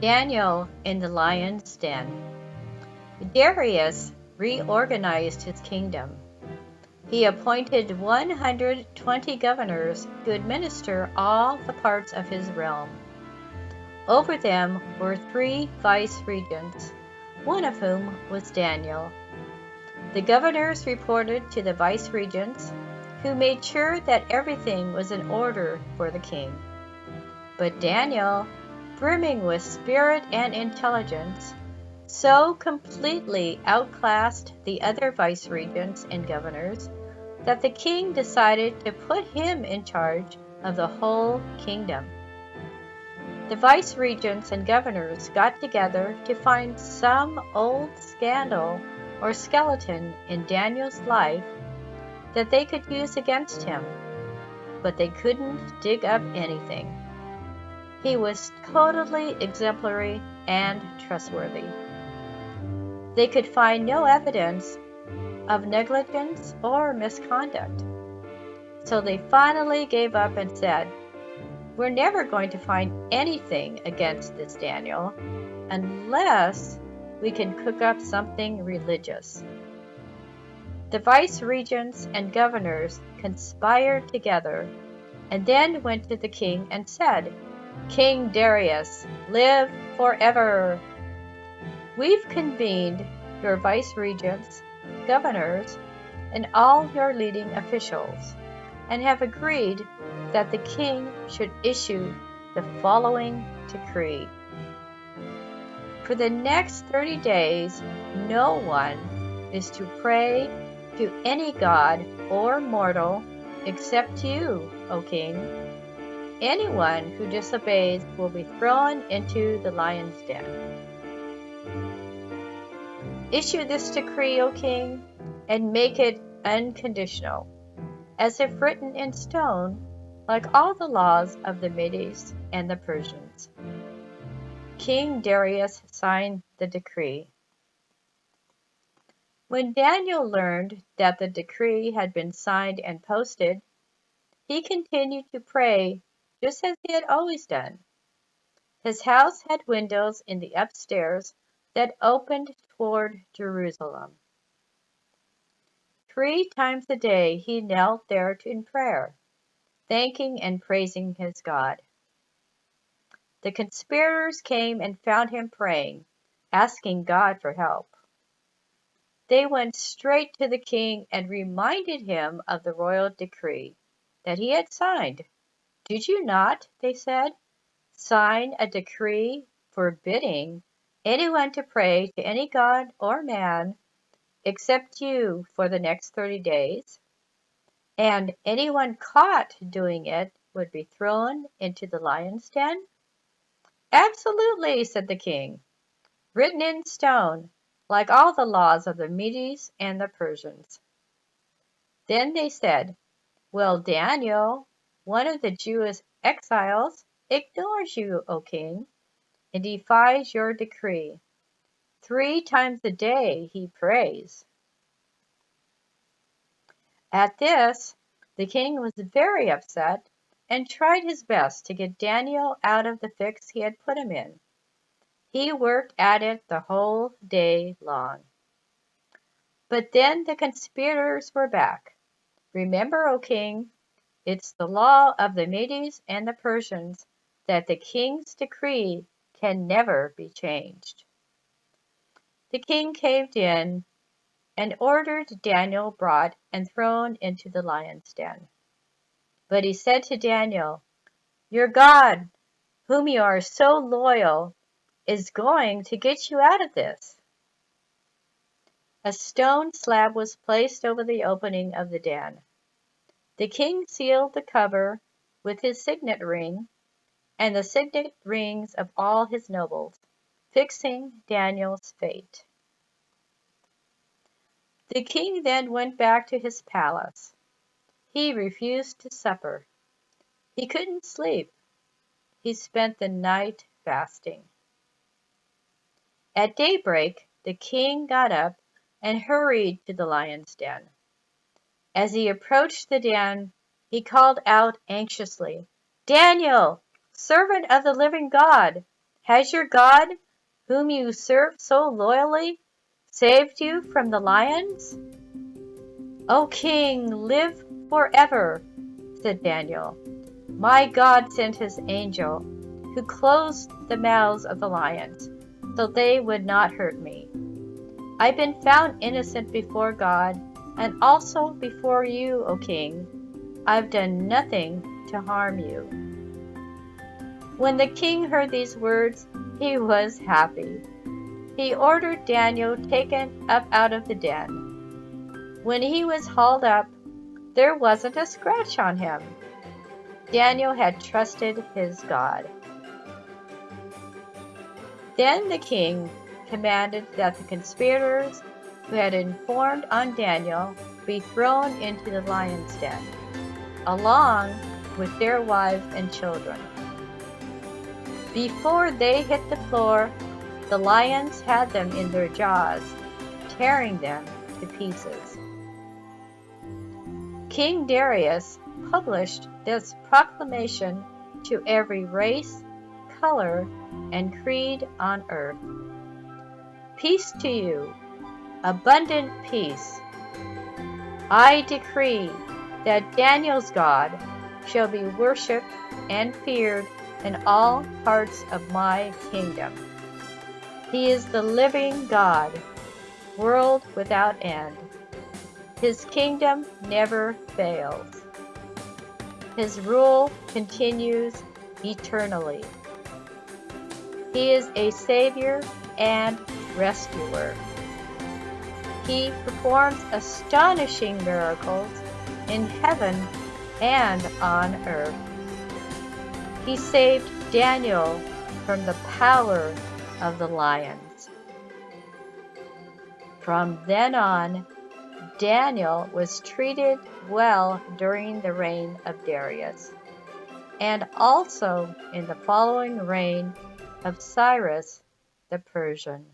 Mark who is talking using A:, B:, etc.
A: Daniel in the lion's den. Darius reorganized his kingdom. He appointed 120 governors to administer all the parts of his realm. Over them were 3 vice-regents, one of whom was Daniel. The governors reported to the vice-regents, who made sure that everything was in order for the king. But Daniel, brimming with spirit and intelligence, so completely outclassed the other vice-regents and governors that the king decided to put him in charge of the whole kingdom. The vice-regents and governors got together to find some old scandal or skeleton in Daniel's life that they could use against him, but they couldn't dig up anything. He was totally exemplary and trustworthy. They could find no evidence of negligence or misconduct. So they finally gave up and said, "We're never going to find anything against this Daniel unless we can cook up something religious." The vice-regents and governors conspired together and then went to the king and said, "King Darius, live forever! We've convened your vice-regents, governors, and all your leading officials, and have agreed that the king should issue the following decree. For the next 30 days, no one is to pray to any god or mortal except you, O king. Anyone who disobeys will be thrown into the lion's den. Issue this decree, O king, and make it unconditional, as if written in stone, like all the laws of the Medes and the Persians." King Darius signed the decree. When Daniel learned that the decree had been signed and posted, he continued to pray just as he had always done. His house had windows in the upstairs that opened toward Jerusalem. 3 times a day he knelt there in prayer, thanking and praising his God. The conspirators came and found him praying, asking God for help. They went straight to the king and reminded him of the royal decree that he had signed. "Did you not," they said, "sign a decree forbidding anyone to pray to any god or man except you for the next 30 days? And anyone caught doing it would be thrown into the lion's den?" "Absolutely," said the king, "written in stone, like all the laws of the Medes and the Persians." Then they said, "Well, Daniel, one of the Jewish exiles, ignores you, O king, and defies your decree. 3 times a day he prays." At this, the king was very upset and tried his best to get Daniel out of the fix he had put him in. He worked at it the whole day long. But then the conspirators were back. "Remember, O king, it's the law of the Medes and the Persians that the king's decree can never be changed." The king caved in and ordered Daniel brought and thrown into the lion's den. But he said to Daniel, "Your God, whom you are so loyal, is going to get you out of this." A stone slab was placed over the opening of the den. The king sealed the cover with his signet ring and the signet rings of all his nobles, fixing Daniel's fate. The king then went back to his palace. He refused to supper. He couldn't sleep. He spent the night fasting. At daybreak, the king got up and hurried to the lion's den. As he approached the den, he called out anxiously, "Daniel, servant of the living God, Has your God, whom you serve so loyally, saved you from the lions?" "O king, live forever," said Daniel. "My God sent his angel, who closed the mouths of the lions, so they would not hurt me. I've been found innocent before God, and also before you, O king. I've done nothing to harm you." When the king heard these words, he was happy. He ordered Daniel taken up out of the den. When he was hauled up, there wasn't a scratch on him. Daniel had trusted his God. Then the king commanded that the conspirators who had informed on Daniel be thrown into the lion's den, along with their wives and children. Before they hit the floor, the lions had them in their jaws, tearing them to pieces. King Darius published this proclamation to every race, color, and creed on earth. "Peace to you, abundant peace. I decree that Daniel's God shall be worshipped and feared in all parts of my kingdom. He is the living God, world without end. His kingdom never fails. His rule continues eternally. He is a Savior and Rescuer. He performs astonishing miracles in heaven and on earth. He saved Daniel from the power of the lions." From then on, Daniel was treated well during the reign of Darius, and also in the following reign of Cyrus the Persian.